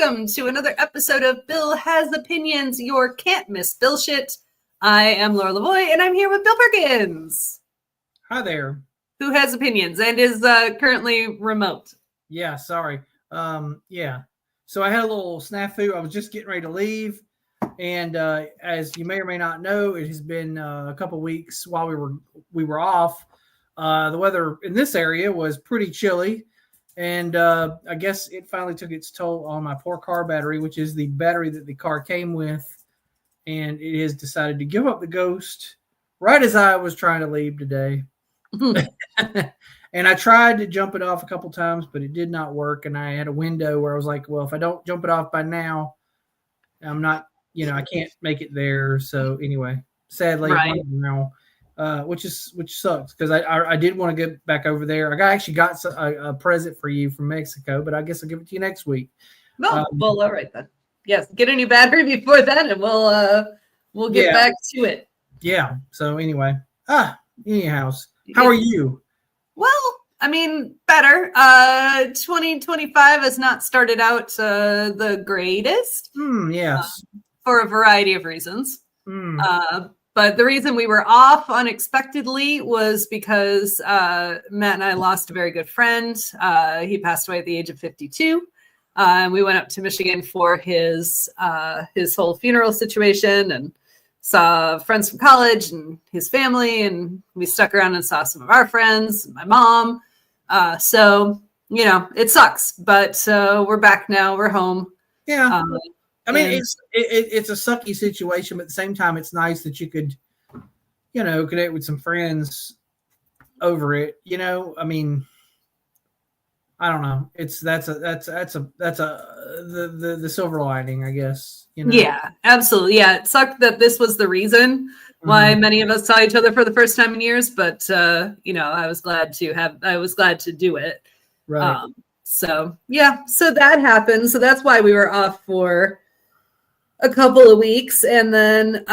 welcome to another episode of Bill Has Opinions, your can't miss Bill shit. I am Laura Lavoie, and I'm here with Bill Perkins. Hi there. Who has opinions and is currently remote. Yeah, sorry. Yeah. So I had a little snafu. I was just getting ready to leave. And as you may or may not know, it has been a couple weeks while we were off. The weather in this area was pretty chilly. And I guess it finally took its toll on my poor car battery, which is the battery that the car came with. And it has decided to give up the ghost right as I was trying to leave today. And I tried to jump it off a couple times, but it did not work. And I had a window where I was like, well, if I don't jump it off by now, I'm not, I can't make it there. So anyway, sadly, right. now, which sucks because I did want to get back over there. I actually got a present for you from Mexico, but I guess I'll give it to you next week. No, well, all right then. Yes, get a new battery before then, and we'll get back to it. Yeah. So anyway, anyhow, how are you? Well, I mean, better. 2025 has not started out the greatest. Yes. For a variety of reasons. But the reason we were off unexpectedly was because Matt and I lost a very good friend. He passed away at the age of 52. And we went up to Michigan for his whole funeral situation and saw friends from college and his family. And we stuck around and saw some of our friends, my mom. So, it sucks. But we're back now. We're home. Yeah. I mean, it's a sucky situation, but at the same time, it's nice that you could, connect with some friends over it. I mean, I don't know. That's the silver lining, I guess. Yeah, absolutely. Yeah, it sucked that this was the reason why many of us saw each other for the first time in years. But I was glad to do it. Right. So that happened. So that's why we were off for a couple of weeks, and then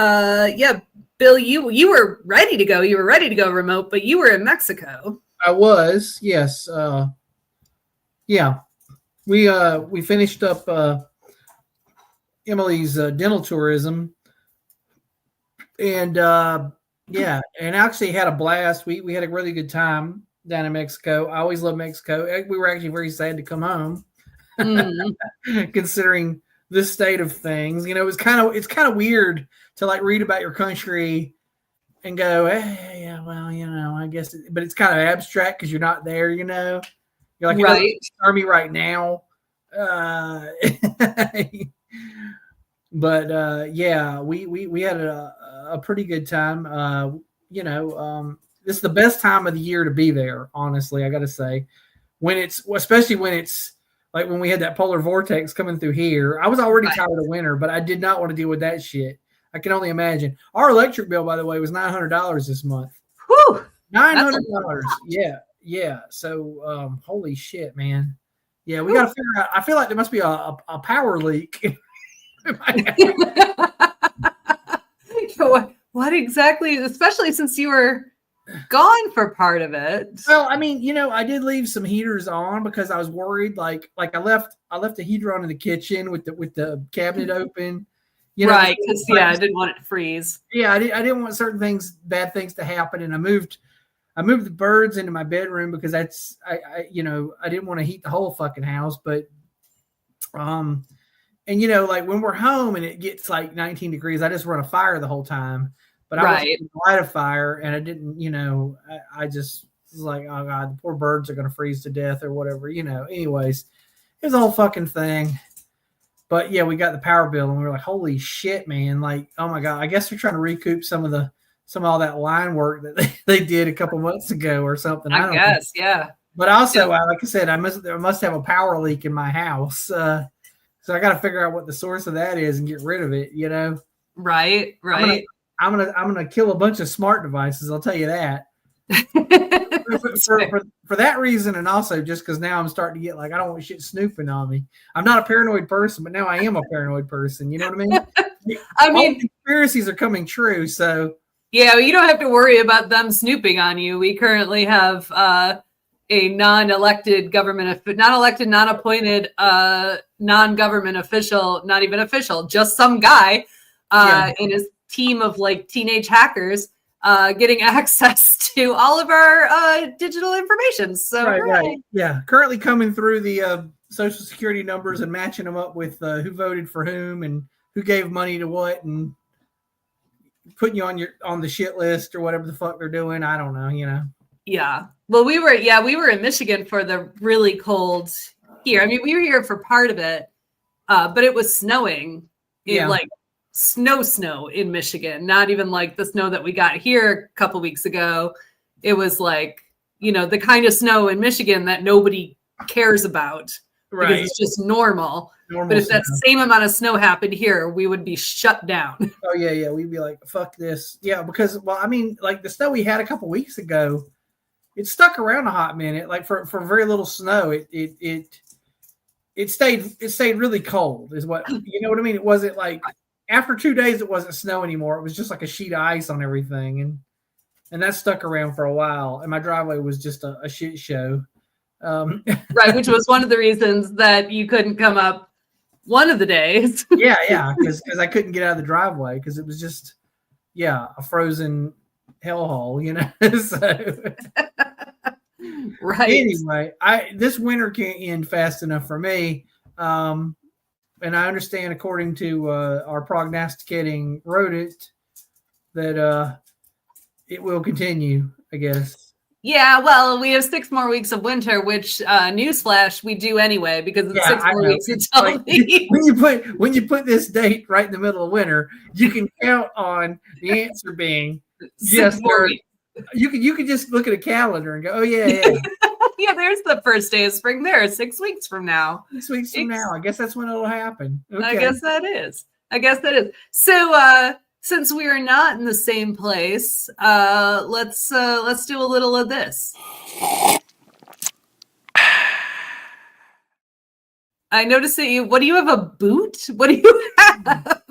Bill, you were ready to go. You were ready to go remote, but you were in Mexico. I was, yes. Yeah, we finished up Emily's dental tourism, and and actually had a blast. We had a really good time down in Mexico. I always love Mexico. We were actually very sad to come home, considering this state of things. It's kind of weird to like read about your country and go, hey, yeah, well, I guess, but it's kind of abstract because you're not there. You're like, right. Army right now. But we had a pretty good time. This is the best time of the year to be there. Honestly, I got to say, especially when it's like when we had that polar vortex coming through here. I was already tired of winter, but I did not want to deal with that shit. I can only imagine. Our electric bill, by the way, was $900 this month. Whew, $900. Yeah. So, holy shit, man. Yeah, we got to figure out. I feel like there must be a power leak. What exactly? Especially since you were gone for part of it. Well, I mean, I did leave some heaters on because I was worried. Like I left the heater on in the kitchen with the cabinet open. Right? Because I didn't want it to freeze. Yeah, I didn't want certain bad things to happen, and I moved the birds into my bedroom because that's I didn't want to heat the whole fucking house, but and like when we're home and it gets like 19 degrees, I just run a fire the whole time. But I wasn't light a fire, and I didn't, I just was like, oh God, the poor birds are going to freeze to death or whatever, Anyways, it was a whole fucking thing. But yeah, we got the power bill, and we were like, holy shit, man! Like, oh my God, I guess they're trying to recoup some of all that line work that they did a couple months ago or something. I guess, yeah. But also, like I said, I must have a power leak in my house, so I got to figure out what the source of that is and get rid of it. Right. I'm gonna kill a bunch of smart devices. I'll tell you that. for that reason, and also just because now I'm starting to get like I don't want shit snooping on me. I'm not a paranoid person, but now I am a paranoid person. You know what I mean? I mean, all conspiracies are coming true. So yeah, you don't have to worry about them snooping on you. We currently have a non-elected government, non-elected, non-appointed, non-government official, not even official, just some guy in his team of like teenage hackers getting access to all of our digital information. So right. Yeah. Currently coming through the social security numbers and matching them up with who voted for whom and who gave money to what and putting you on the shit list or whatever the fuck they're doing. I don't know, Yeah. Well, we were in Michigan for the really cold here. I mean, we were here for part of it, but it was snowing in like snow in Michigan, not even like the snow that we got here a couple weeks ago. It was like, the kind of snow in Michigan that nobody cares about because it's just normal. But if that same amount of snow happened here, we would be shut down. Oh, yeah. We'd be like, fuck this. Yeah, because, well, I mean, like the snow we had a couple weeks ago, it stuck around a hot minute. Like for very little snow, it stayed really cold is what, you know what I mean? It wasn't like after 2 days, it wasn't snow anymore. It was just like a sheet of ice on everything. And that stuck around for a while. And my driveway was just a shit show. Right. Which was one of the reasons that you couldn't come up one of the days. Yeah. Because I couldn't get out of the driveway because it was just, a frozen hellhole, so. Right. Anyway, this winter can't end fast enough for me. And I understand, according to our prognosticating rodent, that it will continue, I guess. Yeah, well, we have 6 more weeks of winter, which newsflash, we do anyway because it's 6 more weeks until when you put this date right in the middle of winter, you can count on the answer being 6 more weeks. You can just look at a calendar and go, oh yeah. Yeah, there's the first day of spring there, 6 weeks from now. 6 weeks from now. I guess that's when it'll happen. Okay. I guess that is. So since we are not in the same place, let's do a little of this. I noticed that what do you have, a boot? What do you have?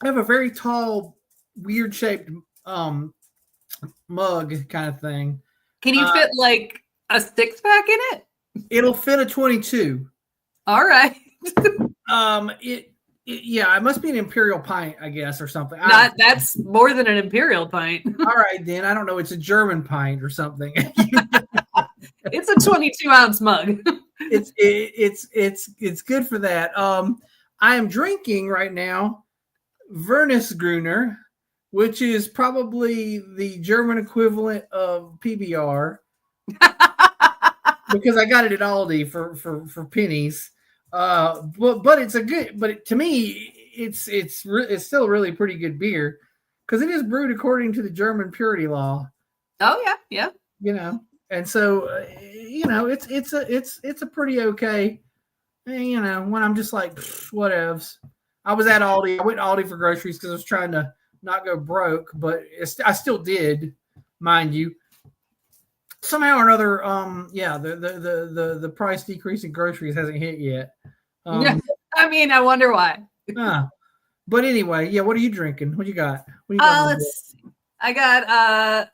I have a very tall, weird shaped mug kind of thing. Can you fit like a 6-pack in it? It'll fit a 22. All right. It must be an imperial pint, I guess, or something. That's more than an imperial pint. All right, then. I don't know. It's a German pint or something. It's a 22-ounce mug. It's good for that. I am drinking right now Wernesgrüner, which is probably the German equivalent of PBR, because I got it at Aldi for pennies. But it's to me it's still a really pretty good beer because it is brewed according to the German purity law. Oh yeah. And so it's a pretty okay. When I'm just like whatevs. I was at Aldi. I went to Aldi for groceries because I was trying to not go broke, but I still did, mind you. Somehow or another, the price decrease in groceries hasn't hit yet. I mean, I wonder why. But anyway, what are you drinking? What you got? I got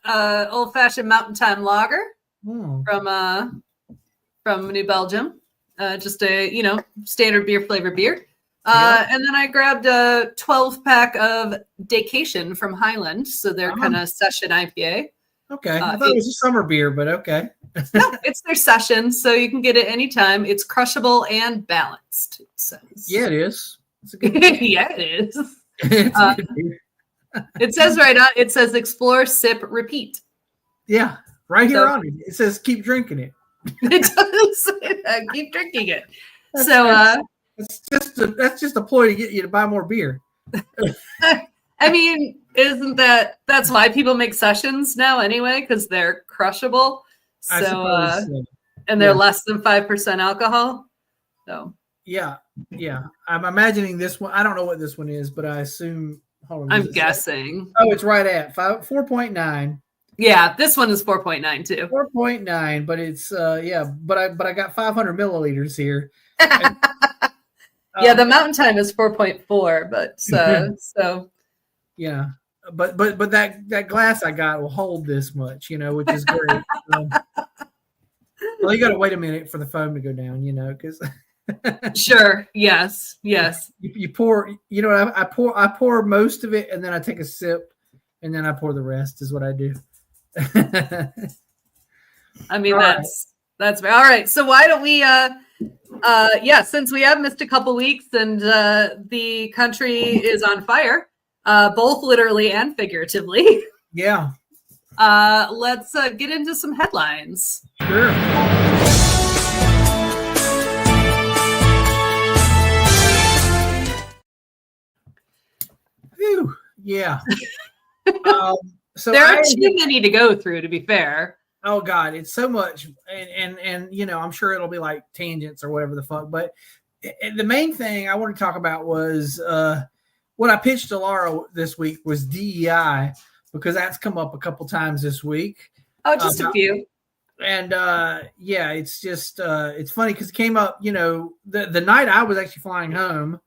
old-fashioned Mountain Time Lager from New Belgium. Just a standard beer flavor beer. And then I grabbed a 12-pack of Daycation from Highland, so they're kind of session IPA. Okay, I thought it was a summer beer, but okay. No, it's their session, so you can get it anytime. It's crushable and balanced. It says. Yeah, it is. It's a good yeah, it is. It says right on. It says explore, sip, repeat. Yeah, right here on it. It says keep drinking it. It does say keep drinking it. That's just a ploy to get you to buy more beer. I mean, that's why people make sessions now anyway, because they're crushable. So, and they're less than 5% alcohol. So yeah. I'm imagining this one. I don't know what this one is, but I assume. Hold on, I'm guessing. Oh, it's right at 4.9. Yeah, this one is 4.9 too. 4.9, but it's but I got 500 milliliters here. Yeah, the Mountain Time is 4.4, but so. Yeah, but that glass I got will hold this much, which is great. Well, you got to wait a minute for the foam to go down, because Sure. Yes. Yes. you pour. I pour most of it, and then I take a sip, and then I pour the rest. Is what I do. I mean, that's all right. So why don't we? Since we have missed a couple weeks and the country is on fire, both literally and figuratively. Yeah. Let's get into some headlines. Sure. Whew. Yeah. So there are too many to go through, to be fair. Oh God, it's so much, and I'm sure it'll be like tangents or whatever the fuck. But the main thing I want to talk about was what I pitched to Laura this week was DEI, because that's come up a couple times this week. Oh, just a few. And it's just it's funny because it came up, the night I was actually flying home,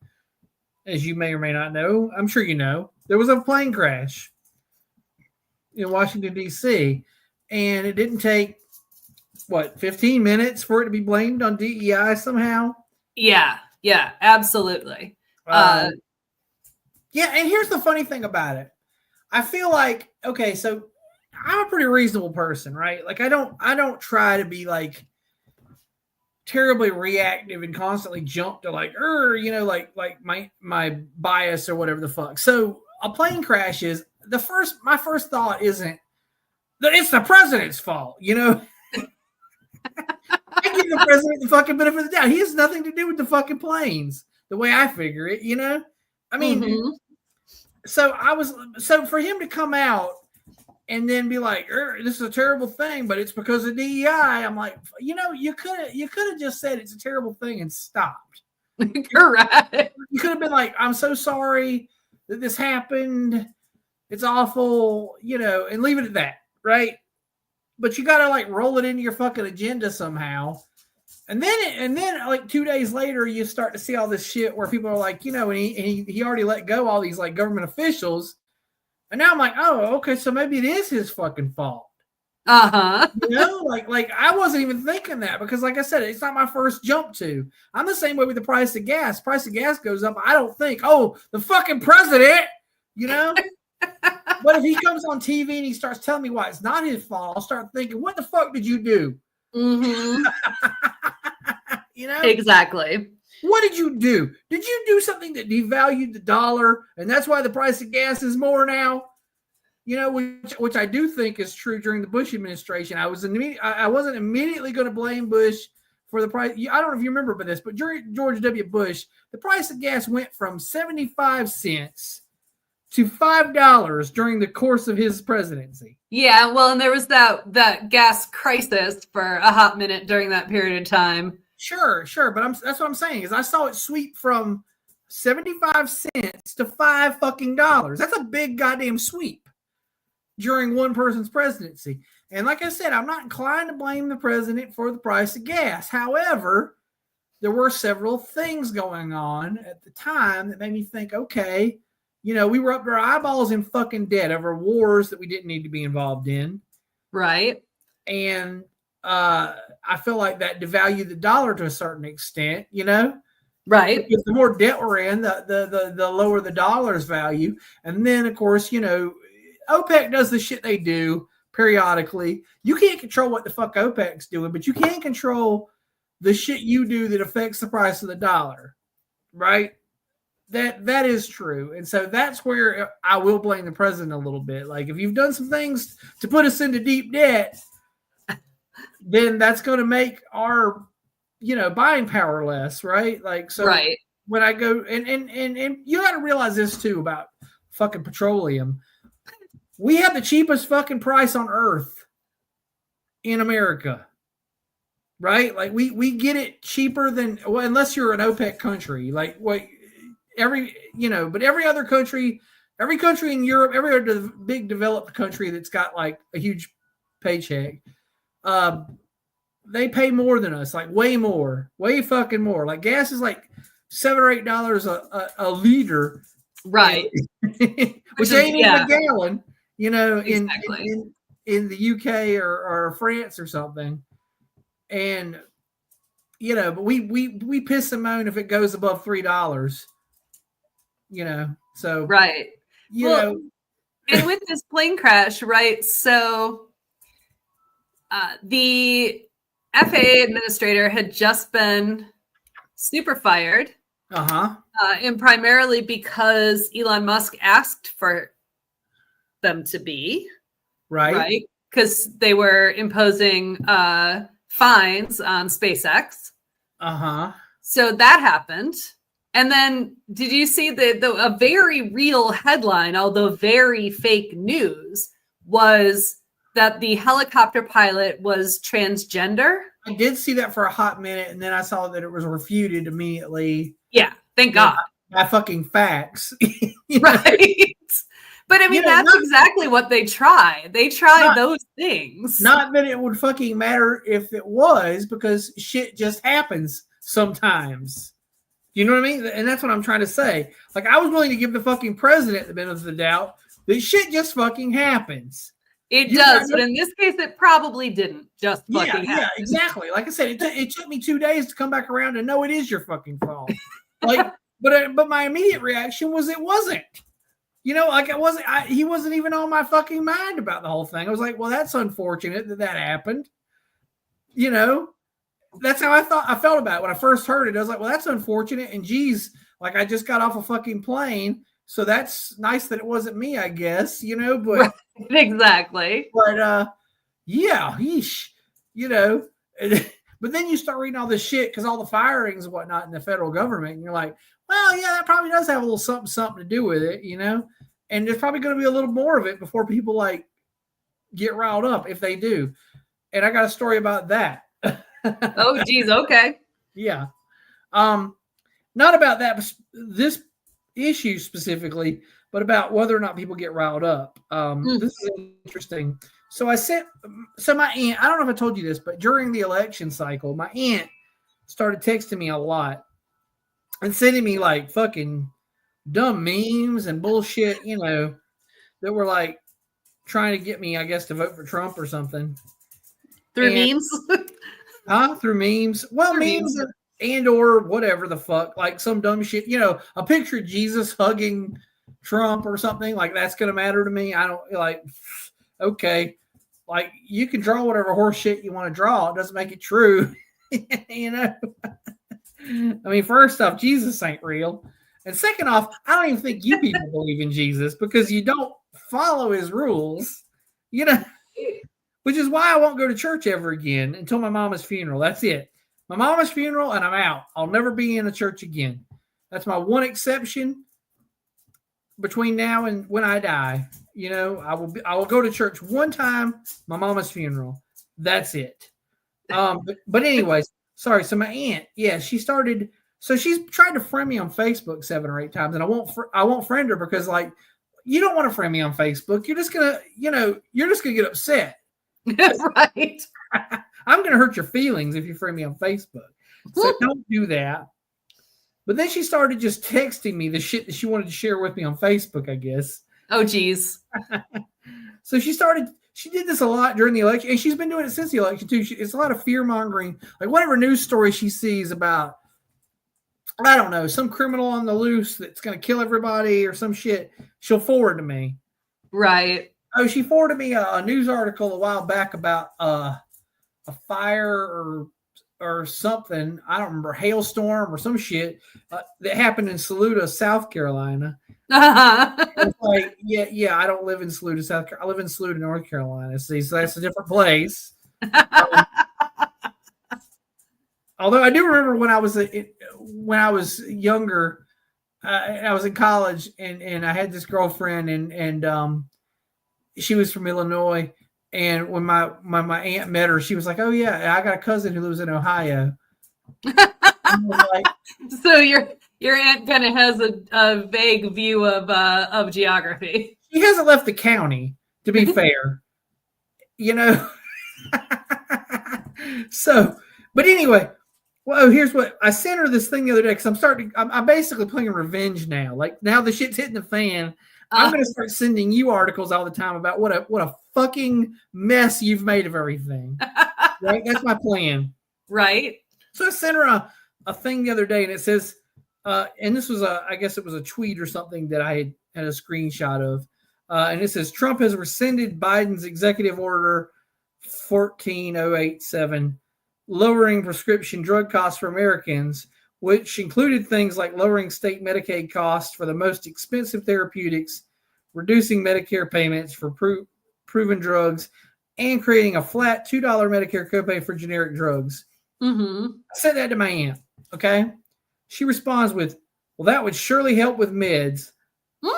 as you may or may not know. I'm sure you know, there was a plane crash in Washington, D.C., and it didn't take 15 minutes for it to be blamed on DEI somehow. Yeah, absolutely. And here's the funny thing about it. I feel like, okay, so I'm a pretty reasonable person, right? Like I don't try to be like terribly reactive and constantly jump to like my bias or whatever the fuck. So a plane crashes. My first thought isn't that it's the president's fault, I give the president the fucking benefit of the doubt. He has nothing to do with the fucking planes, the way I figure it, I mean, so for him to come out and then be like, this is a terrible thing, but it's because of DEI. I'm like, you could have just said it's a terrible thing and stopped. Correct. You could have been like, I'm so sorry that this happened. It's awful, and leave it at that, right? But you got to like roll it into your fucking agenda somehow. And then like 2 days later, you start to see all this shit where people are like, and he already let go all these like government officials. And now I'm like, oh, okay, so maybe it is his fucking fault. Uh-huh. Like I wasn't even thinking that because, like I said, it's not my first jump to. I'm the same way with the price of gas. Price of gas goes up. I don't think, oh, the fucking president, But if he comes on TV and he starts telling me why it's not his fault, I'll start thinking, what the fuck did you do? Mm-hmm. Exactly. What did you do? Did you do something that devalued the dollar, and that's why the price of gas is more now? Which I do think is true during the Bush administration. I wasn't immediately going to blame Bush for the price. I don't know if you remember this, but during George W. Bush, the price of gas went from 75 cents to $5 during the course of his presidency. Yeah, well, and there was that gas crisis for a hot minute during that period of time. Sure, but that's what I'm saying is I saw it sweep from 75 cents to $5 fucking dollars. That's a big goddamn sweep during one person's presidency. And like I said, I'm not inclined to blame the president for the price of gas. However, there were several things going on at the time that made me think, okay, we were up to our eyeballs in fucking debt over wars that we didn't need to be involved in. Right. And I feel like that devalued the dollar to a certain extent, Right. Because the more debt we're in, the lower the dollar's value. And then, of course, OPEC does the shit they do periodically. You can't control what the fuck OPEC's doing, but you can control the shit you do that affects the price of the dollar, right? That is true. And so that's where I will blame the president a little bit. Like, if you've done some things to put us into deep debt, then that's going to make our, buying power less, right? Like, so right. When I go and you got to realize this too about fucking petroleum. We have the cheapest fucking price on earth in America, right? Like we get it cheaper than, well, unless you're an OPEC country, like what but every other country, every country in Europe, every other big developed country that's got like a huge paycheck, they pay more than us, like way fucking more. Like gas is like $7 or $8 a liter, right? Which ain't even a gallon, exactly. in the UK or France or something. And but we piss and moan if it goes above $3. So right. know. And with this plane crash, right? So the FAA administrator had just been super fired. And primarily because Elon Musk asked for them to be. Right? Because they were imposing fines on SpaceX. So that happened. And then did you see a very real headline, although very fake news, was that the helicopter pilot was transgender? I did see that for a hot minute, and then I saw that it was refuted immediately. Yeah, thank God. By fucking facts. Right. But I mean, that's exactly what they try. They try those things. Not that it would fucking matter if it was, because shit just happens sometimes. You know what I mean? And that's what I'm trying to say. Like, I was willing to give the fucking president the benefit of the doubt that shit just fucking happens. It does, but in this case, it probably didn't just fucking happen. Yeah, exactly. Like I said, it took me 2 days to come back around and know it is your fucking fault. Like, but my immediate reaction was it wasn't. Like it wasn't. He wasn't even on my fucking mind about the whole thing. I was like, well, that's unfortunate that happened. That's how I felt about it when I first heard it. I was like, well, that's unfortunate. And geez, like I just got off a fucking plane. So that's nice that it wasn't me, I guess, but right, exactly. But yeah, yeesh, but then you start reading all this shit because all the firings and whatnot in the federal government, and you're like, well, yeah, that probably does have a little something to do with it, and there's probably going to be a little more of it before people like get riled up if they do. And I got a story about that. Oh, geez. Okay. Yeah. Not about that, this issue specifically, but about whether or not people get riled up. This is interesting. So my aunt, I don't know if I told you this, but during the election cycle, my aunt started texting me a lot and sending me like fucking dumb memes and bullshit, that were like trying to get me, I guess, to vote for Trump or something. Through memes? Through memes. Well, memes and or whatever the fuck, like some dumb shit, a picture of Jesus hugging Trump or something, like that's going to matter to me. I don't okay. Like you can draw whatever horse shit you want to draw. It doesn't make it true. I mean, first off, Jesus ain't real. And second off, I don't even think you people believe in Jesus because you don't follow his rules, which is why I won't go to church ever again until my mama's funeral. That's it. My mama's funeral and I'm out. I'll never be in a church again. That's my one exception between now and when I die. I will go to church one time, my mama's funeral. That's it. But anyways, sorry. So my aunt, yeah, she's tried to friend me on Facebook 7 or 8 times, and I won't friend her because like, you don't want to friend me on Facebook. You're just gonna get upset. Right. I'm going to hurt your feelings if you friend me on Facebook. So don't do that. But then she started just texting me the shit that she wanted to share with me on Facebook, I guess. Oh, geez. So she did this a lot during the election, and she's been doing it since the election, too. It's a lot of fear-mongering. Like, whatever news story she sees about, I don't know, some criminal on the loose that's going to kill everybody or some shit, she'll forward to me. Right. Oh, she forwarded me a news article a while back about a fire or something. I don't remember, hailstorm or some shit that happened in Saluda, South Carolina. It's like, yeah, I don't live in Saluda, South Carolina. I live in Saluda, North Carolina. See, so that's a different place. Although I do remember when I was younger, I was in college and I had this girlfriend and she was from Illinois. And when my aunt met her, she was like, "Oh yeah, I got a cousin who lives in Ohio." Like, so your aunt kind of has a vague view of geography. She hasn't left the county, to be fair. So, but anyway, well, here's what I sent her this thing the other day because I'm basically playing revenge now. Like now the shit's hitting the fan. I'm going to start sending you articles all the time about what a fucking mess you've made of everything. Right? That's my plan. Right. So I sent her a thing the other day, and it says, and this was I guess it was a tweet or something that I had a screenshot of. And it says, Trump has rescinded Biden's executive order 14087, lowering prescription drug costs for Americans, which included things like lowering state Medicaid costs for the most expensive therapeutics, reducing Medicare payments for proven drugs, and creating a flat $2 Medicare copay for generic drugs. Mm-hmm. I said that to my aunt, okay? She responds with, well, that would surely help with meds.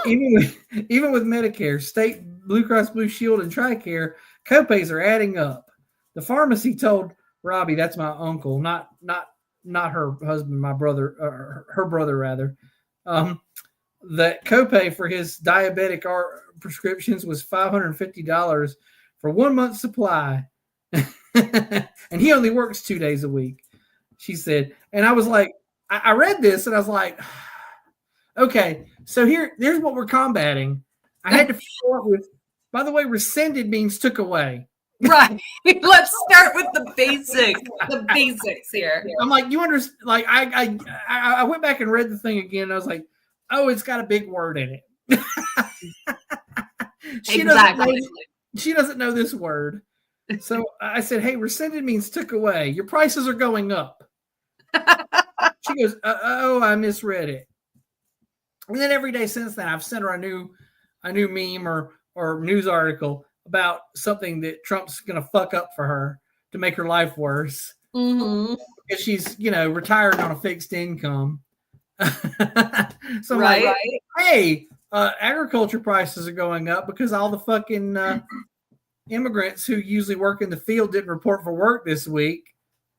Even with Medicare, state Blue Cross Blue Shield, and TRICARE, copays are adding up. The pharmacy told Robbie, that's my uncle, not her husband, my brother, or her brother rather, that copay for his diabetic prescriptions was $550 for 1 month's supply. And he only works 2 days a week, she said. And I was like, I read this and I was like, okay, so there's what we're combating. I had to follow up with, by the way, rescinded means took away. Right. Let's start with the basics here. I'm like, you understand? Like, I went back and read the thing again. And I was like, oh, it's got a big word in it. She doesn't know this word. So I said, hey, rescinded means took away. Your prices are going up. She goes, oh, I misread it. And then every day since then, I've sent her a new meme or news article about something that Trump's going to fuck up for her to make her life worse. Mm-hmm. Because she's, retired on a fixed income. So I'm right. like, hey, agriculture prices are going up because all the fucking immigrants who usually work in the field didn't report for work this week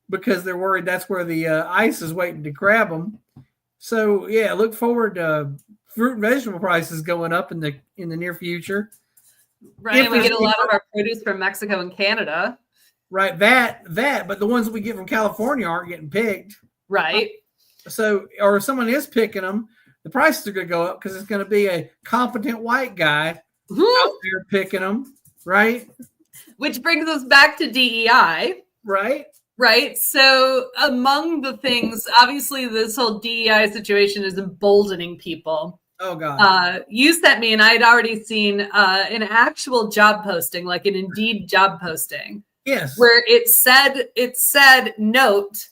because they're worried that's where the ICE is waiting to grab them. So yeah, look forward to fruit and vegetable prices going up in the near future. Right, we get a lot of our produce from Mexico and Canada. Right, that, but the ones that we get from California aren't getting picked. Right. So, or if someone is picking them, the prices are going to go up because it's going to be a competent white guy out there picking them. Right. Which brings us back to DEI. Right. Right. So among the things, obviously, this whole DEI situation is emboldening people. Oh, God. You sent me, and I'd already seen an actual job posting, like an Indeed job posting. Yes. Where it said, note,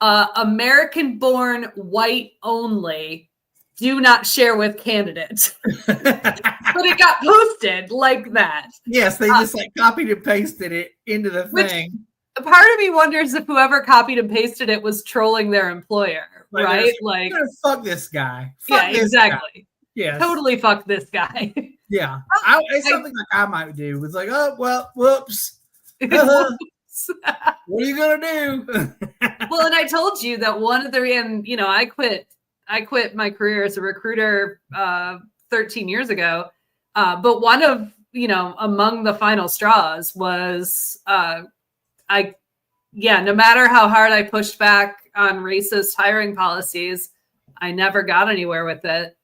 American-born, white only, do not share with candidates. But it got posted like that. Yes, they just copied and pasted it into the thing. Part of me wonders if whoever copied and pasted it was trolling their employer, right? Like, fuck this guy. Fuck this exactly. Yeah, totally fuck this guy. Yeah, it's something like I might do. It's like, oh well, whoops. What are you gonna do? Well, and I told you that one of the, I quit my career as a recruiter 13 years ago. But one of, among the final straws was, no matter how hard I pushed back on racist hiring policies, I never got anywhere with it.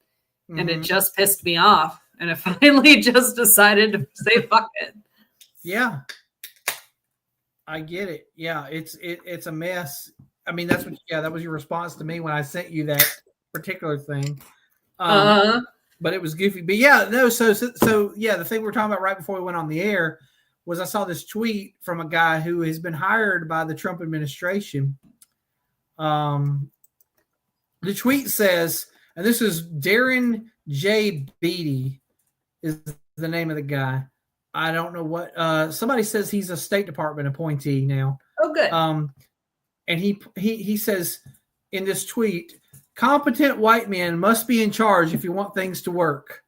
Mm-hmm. And it just pissed me off. And I finally just decided to say, fuck it. Yeah. I get it. Yeah. It's a mess. I mean, that was your response to me when I sent you that particular thing. But it was goofy. But yeah, no. So yeah, the thing we're talking about right before we went on the air was I saw this tweet from a guy who has been hired by the Trump administration. The tweet says, and this is Darren J. Beatty is the name of the guy. I don't know what. Somebody says he's a State Department appointee now. Oh, good. And he says in this tweet, competent white men must be in charge if you want things to work.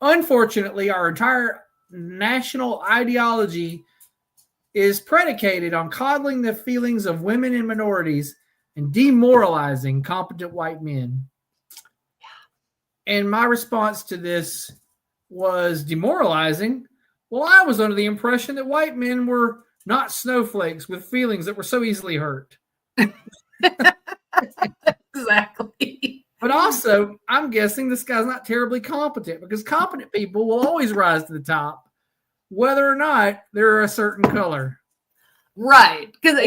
Unfortunately, our entire national ideology is predicated on coddling the feelings of women and minorities and demoralizing competent white men. And my response to this was demoralizing. Well, I was under the impression that white men were not snowflakes with feelings that were so easily hurt. Exactly. But also, I'm guessing this guy's not terribly competent because competent people will always rise to the top, whether or not they're a certain color. Right. Because,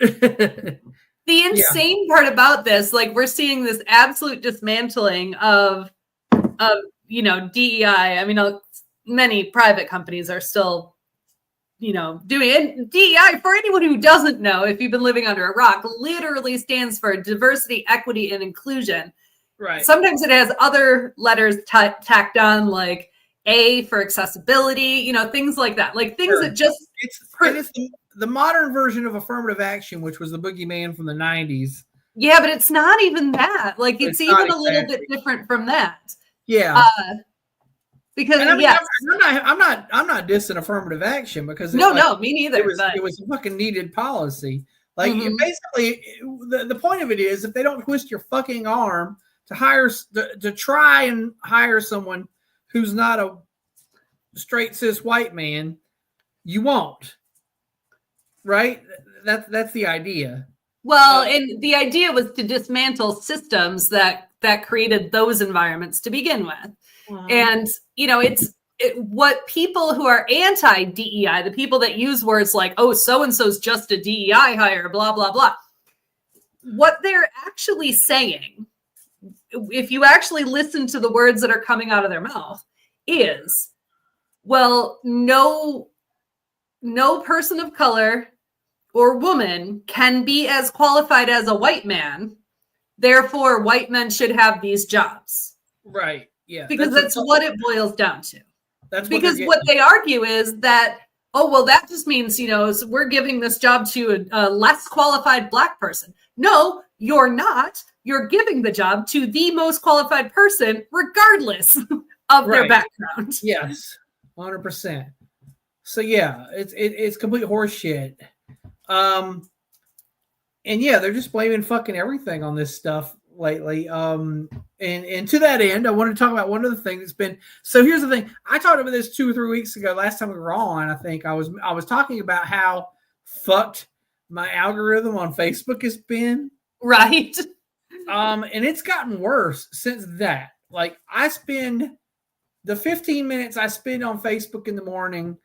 The insane part about this, like we're seeing this absolute dismantling of DEI. I mean, many private companies are still, doing it. And DEI, for anyone who doesn't know, if you've been living under a rock, literally stands for diversity, equity, and inclusion. Right. Sometimes it has other letters tacked on, like A for accessibility, things like that. Like things that just... It's the modern version of affirmative action, which was the boogeyman from the 90s. Yeah, but it's not even that. Like, it's even a little bit different from that. Yeah. Because I'm not dissing affirmative action because me neither. It was a fucking needed policy. Like basically, the point of it is if they don't twist your fucking arm to try and hire someone who's not a straight cis white man, you won't. Right? That's the idea. Well, and the idea was to dismantle systems that created those environments to begin with. And, what people who are anti-DEI, the people that use words like, oh, so-and-so's just a DEI hire, blah, blah, blah. What they're actually saying, if you actually listen to the words that are coming out of their mouth, is, well, no person of color or woman can be as qualified as a white man. Therefore, white men should have these jobs. Right. Yeah. Because that's what it boils down to. That's because what they argue is that, oh, well, that just means, we're giving this job to a less qualified Black person. No, you're not. You're giving the job to the most qualified person, regardless of their background. Yes, 100%. So yeah, it's complete horse shit. And yeah, they're just blaming fucking everything on this stuff lately. And to that end, I want to talk about one other thing that's been. So here's the thing. I talked about this 2 or 3 weeks ago. Last time we were on, I think I was talking about how fucked my algorithm on Facebook has been. Right. And it's gotten worse since that. Like I spend the 15 minutes I spend on Facebook in the morning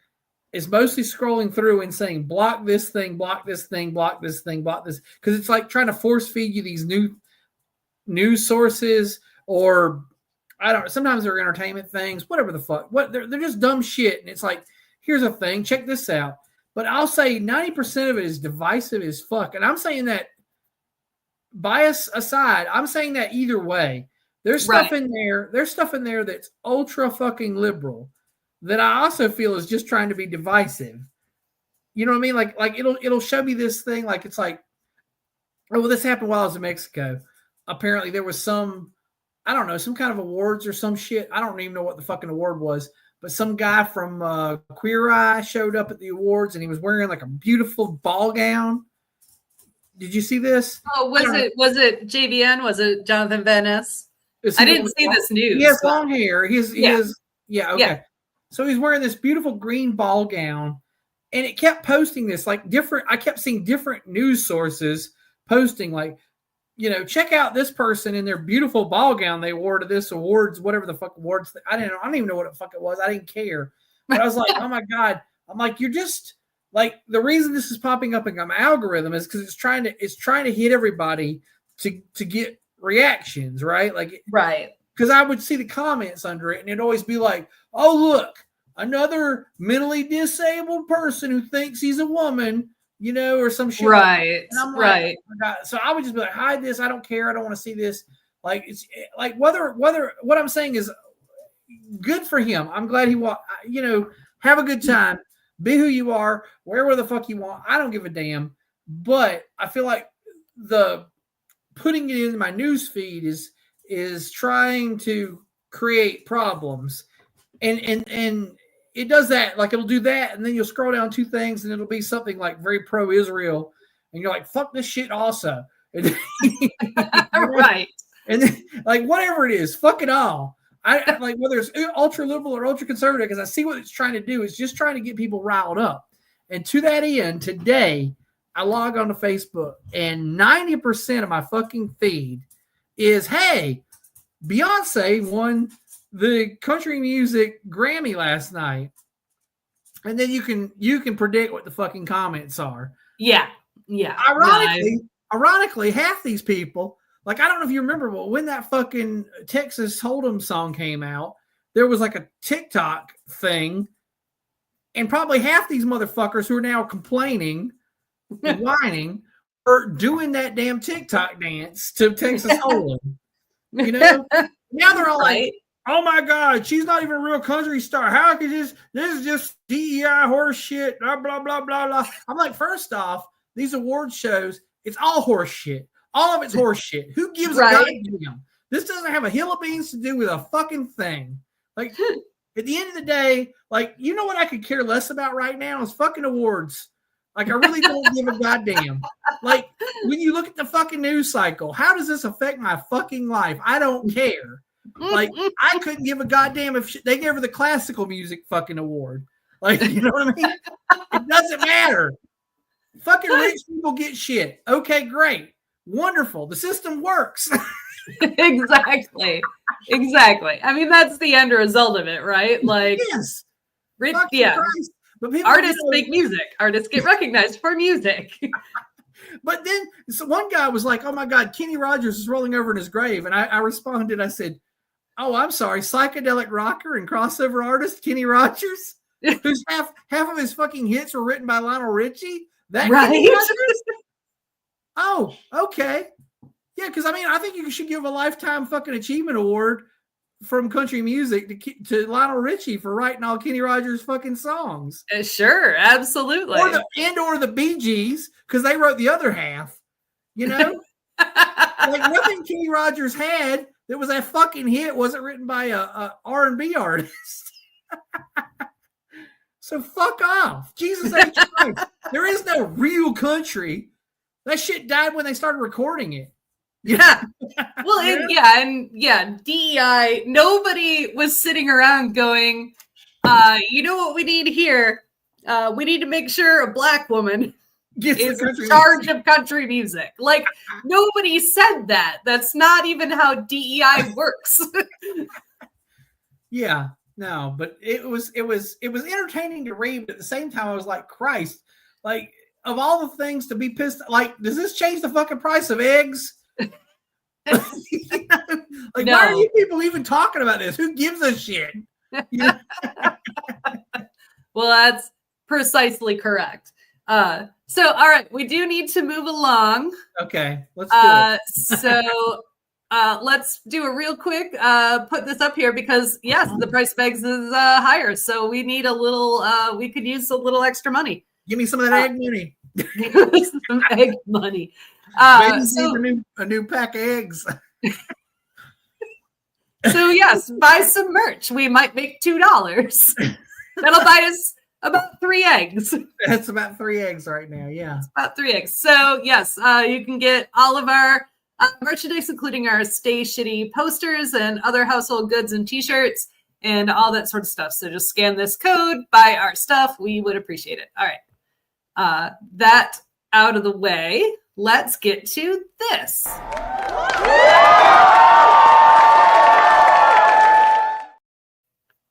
is mostly scrolling through and saying, block this thing, block this thing, block this thing, block this. Because it's like trying to force feed you these new news sources, or I don't know, sometimes they're entertainment things, whatever the fuck. They're just dumb shit. And it's like, here's a thing, check this out. But I'll say 90% of it is divisive as fuck. And I'm saying that bias aside, I'm saying that either way. There's stuff in there. There's stuff in there that's ultra fucking liberal that I also feel is just trying to be divisive. You know what I mean? Like it'll show me this thing. Like it's like, oh, well, this happened while I was in Mexico. Apparently there was some kind of awards or some shit. I don't even know what the fucking award was, but some guy from Queer Eye showed up at the awards and he was wearing like a beautiful ball gown. Did you see this? Oh, was it JVN? Was it Jonathan Van Ness? I didn't see this news. He has long hair. Okay. Yeah. So he's wearing this beautiful green ball gown, and it kept posting this like different. I kept seeing different news sources posting like, check out this person in their beautiful ball gown they wore to this awards, whatever the fuck awards. I don't even know what the fuck it was. I didn't care. But I was like, oh my God. I'm like, you're just like, the reason this is popping up in my algorithm is because it's trying to hit everybody to get reactions, right? Like, right. Because I would see the comments under it and it'd always be like, oh, look, another mentally disabled person who thinks he's a woman, or some shit. Right. And I'm like, oh my God. So I would just be like, hide this. I don't care. I don't want to see this. Like, it's like whether what I'm saying is good for him. I'm glad he have a good time. Be who you are. Wear where the fuck you want. I don't give a damn. But I feel like the putting it in my news feed is trying to create problems. And it does that, like it'll do that, and then you'll scroll down 2 things, and it'll be something like very pro-Israel, and you're like, "Fuck this shit," also, right? And then, like whatever it is, fuck it all. I like whether it's ultra liberal or ultra conservative, because I see what it's trying to do. It's just trying to get people riled up. And to that end, today I log on to Facebook, and 90% of my fucking feed is, "Hey, Beyonce won the country music Grammy last night," and then you can predict what the fucking comments are. Yeah. Yeah. Ironically, half these people, like, I don't know if you remember, but when that fucking Texas Hold'em song came out, there was like a TikTok thing, and probably half these motherfuckers who are now complaining and whining are doing that damn TikTok dance to Texas Hold'em. You know, now they're all like, "Oh my God, she's not even a real country star. How could this is just DEI horse shit, blah, blah, blah, blah, blah." I'm like, first off, these award shows, it's all horse shit. All of it's horse shit. Who gives a goddamn? This doesn't have a hill of beans to do with a fucking thing. Like, at the end of the day, like, you know what I could care less about right now is fucking awards. Like, I really don't give a goddamn. Like, when you look at the fucking news cycle, how does this affect my fucking life? I don't care. Like, I couldn't give a goddamn if they gave her the classical music fucking award. Like, you know what I mean? It doesn't matter. Fucking rich people get shit. Okay, great. Wonderful. The system works. Exactly. I mean, that's the end result of it, right? Like, yes. Yeah. Christ. But artists make music. Artists get recognized for music. But then one guy was like, "Oh my God, Kenny Rogers is rolling over in his grave." And I responded, I said, "Oh, I'm sorry, psychedelic rocker and crossover artist Kenny Rogers, who's half of his fucking hits were written by Lionel Richie." That right? Oh, okay. Yeah, because I mean, I think you should give a lifetime fucking achievement award from country music to Lionel Richie for writing all Kenny Rogers fucking songs. Sure, absolutely. Or the Bee Gees, because they wrote the other half. You know, like nothing Kenny Rogers had that was a fucking hit wasn't written by a R&B artist. So fuck off. Jesus H. Christ. There is no real country. That shit died when they started recording it. Yeah. Well, DEI, nobody was sitting around going, you know what we need here? We need to make sure a Black woman is in charge of country music. Like, nobody said that. That's not even how DEI works. Yeah. No, but it was entertaining to read, but at the same time I was like, Christ, like, of all the things to be pissed, like, does this change the fucking price of eggs? You know? Like, no. Why are you people even talking about this? Who gives a shit? You know? Well, that's precisely correct. So all right, we do need to move along. Okay, let's do it. So let's do a real quick put this up here because yes, the price of eggs is higher, so we need a little we could use a little extra money. Give me some of that egg money. Some egg money. So, a new pack of eggs. So yes, buy some merch. We might make $2. That'll buy us about 3 eggs. That's about 3 eggs right now. Yeah, it's about 3 eggs. So yes, you can get all of our merchandise, including our Stay Shitty posters and other household goods and T-shirts and all that sort of stuff. So just scan this code, buy our stuff. We would appreciate it. All right, that out of the way. Let's get to this.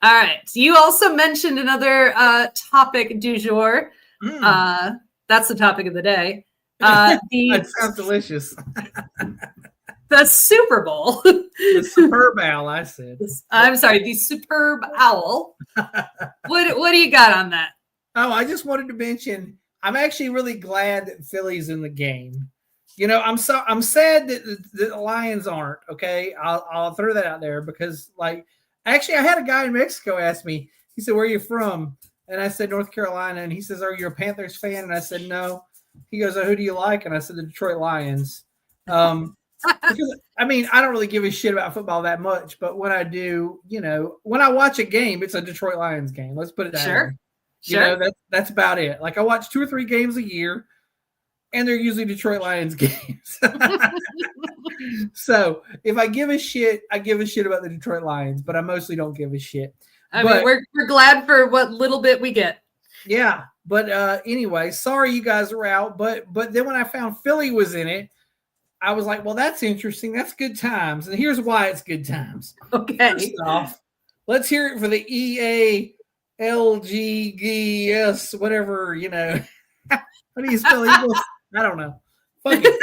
All right. You also mentioned another topic du jour. That's the topic of the day. That sounds delicious. The Super Bowl. The Superb Owl, I said. I'm sorry, the Superb Owl. What do you got on that? Oh, I just wanted to mention, I'm actually really glad that Philly's in the game. You know, I'm sad that the Lions aren't. Okay, I'll throw that out there because, like, actually, I had a guy in Mexico ask me. He said, "Where are you from?" And I said, "North Carolina." And he says, "Are you a Panthers fan?" And I said, "No." He goes, "Oh, who do you like?" And I said, "The Detroit Lions." Because, I mean, I don't really give a shit about football that much, but when I do, you know, when I watch a game, it's a Detroit Lions game. Let's put it that way. You know, that's about it. Like, I watch 2 or 3 games a year, and they're usually Detroit Lions games. So if I give a shit, I give a shit about the Detroit Lions, but I mostly don't give a shit. I mean, we're glad for what little bit we get. Yeah, but anyway, sorry you guys are out. But then when I found Philly was in it, I was like, well, that's interesting. That's good times. And here's why it's good times. Okay. First off, let's hear it for the EALGGS, whatever, you know. How do you spell Eagles? I don't know. Fuck it.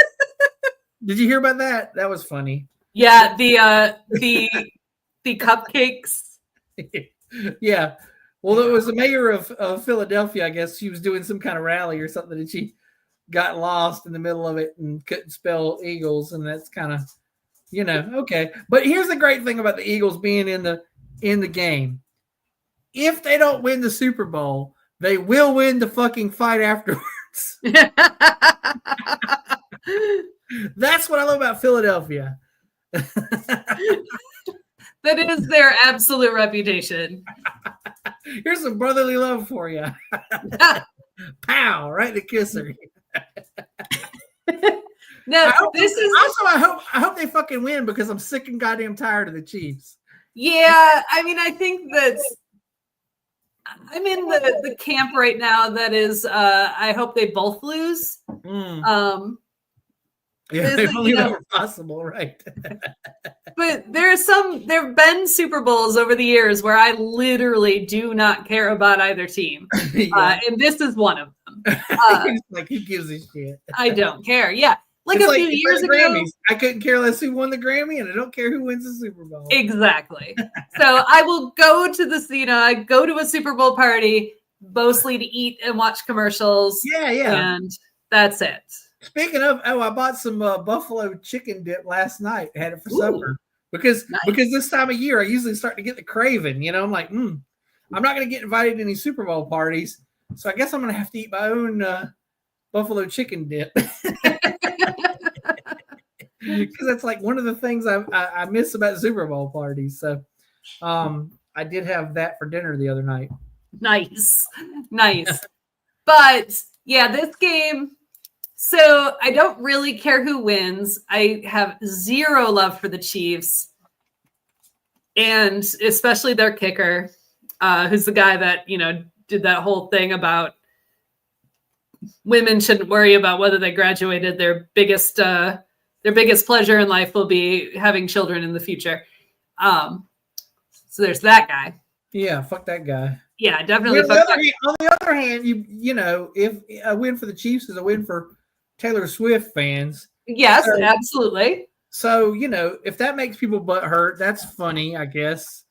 Did you hear about that? That was funny. Yeah, the cupcakes. Yeah. Well, it was the mayor of Philadelphia. I guess she was doing some kind of rally or something, and she got lost in the middle of it and couldn't spell Eagles, and that's kind of, okay. But here's the great thing about the Eagles being in the game. If they don't win the Super Bowl, they will win the fucking fight afterwards. That's what I love about Philadelphia. That is their absolute reputation. Here's some brotherly love for you. Pow, right in the kisser. No, I hope they fucking win because I'm sick and goddamn tired of the Chiefs. Yeah, I mean, I think I'm in the camp right now that is I hope they both lose. Yeah, if only that were possible, right? But there have been Super Bowls over the years where I literally do not care about either team. And this is one of them. Like, who gives a shit? I don't care. Yeah. Like a few years ago. Grammys. I couldn't care less who won the Grammy, and I don't care who wins the Super Bowl. Exactly. So I will go to this, I go to a Super Bowl party mostly to eat and watch commercials. Yeah. And that's it. Speaking of, I bought some buffalo chicken dip last night. Had it for supper because this time of year I usually start to get the craving. I'm like, I'm not going to get invited to any Super Bowl parties, so I guess I'm going to have to eat my own buffalo chicken dip. Because that's like one of the things I miss about Super Bowl parties. So I did have that for dinner the other night. Nice. But yeah, this game. So I don't really care who wins. I have zero love for the Chiefs, and especially their kicker, who's the guy that did that whole thing about women shouldn't worry about whether they graduated. Their biggest pleasure in life will be having children in the future. So there's that guy. Yeah, fuck that guy. Yeah, definitely. On the other hand, if a win for the Chiefs is a win for Taylor Swift fans. Yes, absolutely. So, if that makes people butt hurt, that's funny, I guess.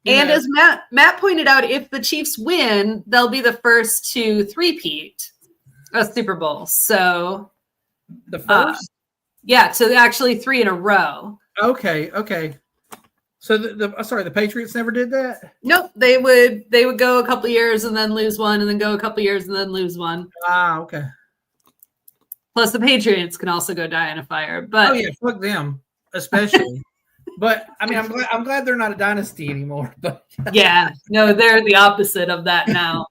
As Matt pointed out, if the Chiefs win, they'll be the first to three-peat a Super Bowl. So the first? So actually 3 in a row. Okay. So the Patriots never did that? Nope. They would go a couple years and then lose one, and then go a couple years and then lose one. Ah, okay. Plus, the Patriots can also go die in a fire. But fuck them, especially. But I mean, I'm glad they're not a dynasty anymore. But yeah, no, they're the opposite of that now.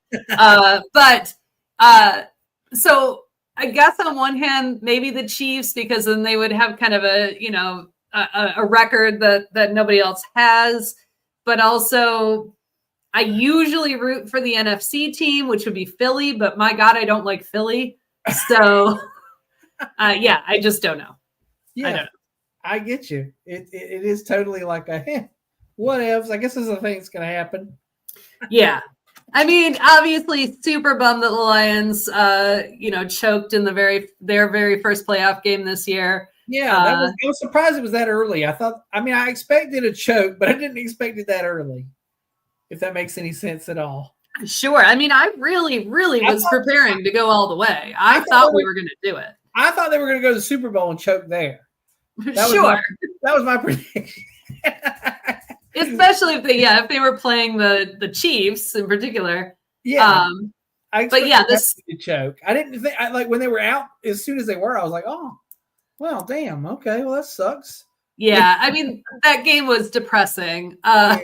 So I guess on one hand, maybe the Chiefs, because then they would have kind of a record that nobody else has. But also, I usually root for the NFC team, which would be Philly. But my God, I don't like Philly. So. I just don't know. Yeah, I don't know. I get you. It is totally like what ifs. I guess this is the thing that's going to happen. Yeah. I mean, obviously, super bummed that the Lions, choked in their very first playoff game this year. Yeah, I was surprised it was that early. I expected a choke, but I didn't expect it that early, if that makes any sense at all. Sure. I mean, I really, really was preparing to go all the way. I thought we were going to do it. I thought they were going to go to the Super Bowl and choke there. That was my prediction. Especially if they were playing the Chiefs in particular. Yeah. This choke. I didn't think when they were out as soon as they were, I was like, oh, well, damn. Okay, well that sucks. Yeah, I mean that game was depressing. And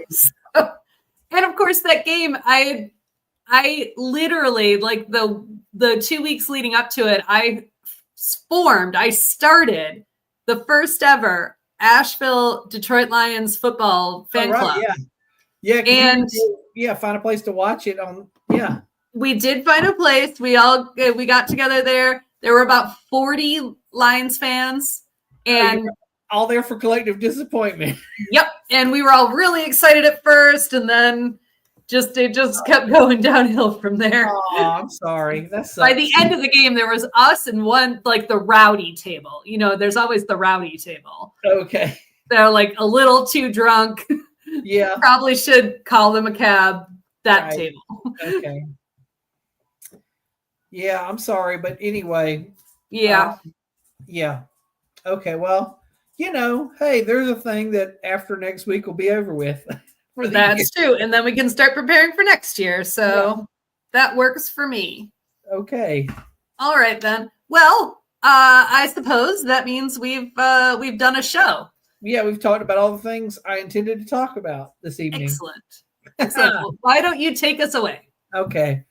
of course that game, I literally the 2 weeks leading up to it, I started the first ever Asheville Detroit Lions football fan club. Yeah. And find a place to watch it on. Yeah, we did find a place. We got together there. There were about 40 Lions fans, and all there for collective disappointment. Yep. And we were all really excited at first, and then it just kept going downhill from there. Oh, I'm sorry. That's by the end of the game, there was us and one like the rowdy table. You know, there's always the rowdy table. Okay. They're like a little too drunk. Yeah. Probably should call them a cab. That table. Okay. Yeah, I'm sorry, but anyway. Yeah. Yeah. Okay. Well, hey, there's a thing that after next week will be over with. That's true. And then we can start preparing for next year. So that works for me. Okay. All right, then. Well, I suppose that means we've done a show. Yeah, we've talked about all the things I intended to talk about this evening. Excellent. Well, why don't you take us away? Okay.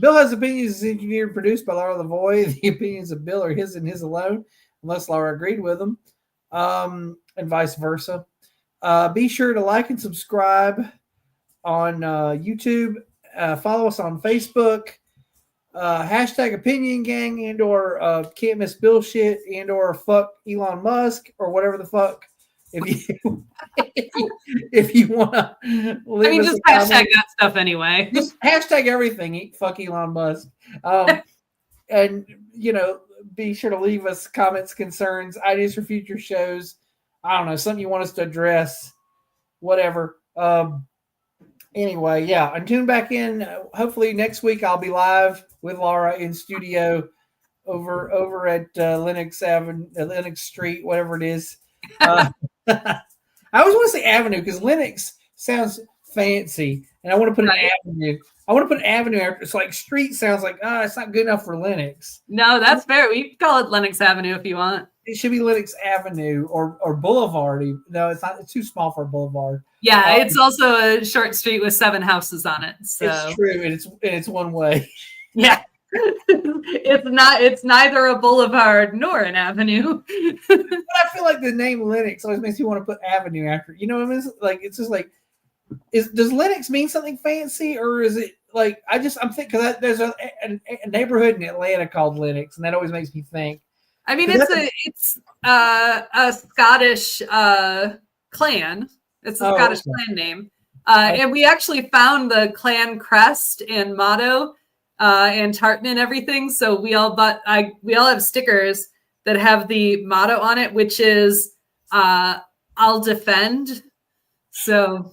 Bill Has Opinions is engineered and produced by Laura Lavoie. The opinions of Bill are his and his alone, unless Laura agreed with them, and vice versa. Be sure to like and subscribe on YouTube. Follow us on Facebook. Hashtag Opinion Gang and or Can't Miss Bill Shit and or fuck Elon Musk or whatever the fuck. If you want to leave us just hashtag that stuff anyway. Just hashtag everything. Fuck Elon Musk. And be sure to leave us comments, concerns, ideas for future shows. I don't know, something you want us to address, whatever. Anyway, yeah, and tune back in. Hopefully next week I'll be live with Laura in studio over at Lenox Avenue, Lenox Street, whatever it is. I always want to say Avenue because Lenox sounds fancy, and I want to put an avenue. I want to put an avenue after. It's like street sounds like it's not good enough for Lenox. No, that's fair. We can call it Lenox Avenue if you want. It should be Lenox Avenue or Boulevard. No, it's not. It's too small for a boulevard. Yeah, it's also a short street with 7 houses on it. So it's true, and it's one way. Yeah. It's neither a boulevard nor an avenue. But I feel like the name Lenox always makes me want to put avenue after. You know what I mean? Like it's just like, does Lenox mean something fancy, or is it like I'm thinking because there's a neighborhood in Atlanta called Lenox, and that always makes me think. I mean, it's a Scottish clan. It's a Scottish clan name, and we actually found the clan crest and motto. And tartan and everything. So we all have stickers that have the motto on it, which is I'll defend. So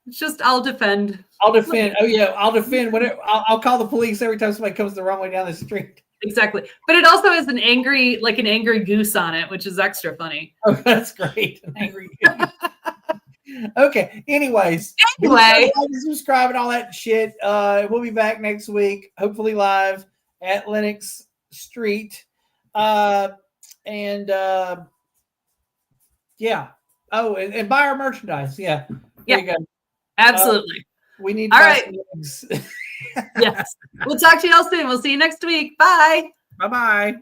it's just I'll defend. I'll defend. Oh yeah, I'll defend. Whatever. I'll call the police every time somebody comes the wrong way down the street. Exactly. But it also has an angry goose on it, which is extra funny. Oh, that's great. An angry goose. Okay. Anyway, subscribe and all that shit. We'll be back next week, hopefully live at Lenox Street. Yeah. Oh, and buy our merchandise. Yeah. There you go. Absolutely. We need. All right. Yes. We'll talk to you all soon. We'll see you next week. Bye. Bye-bye.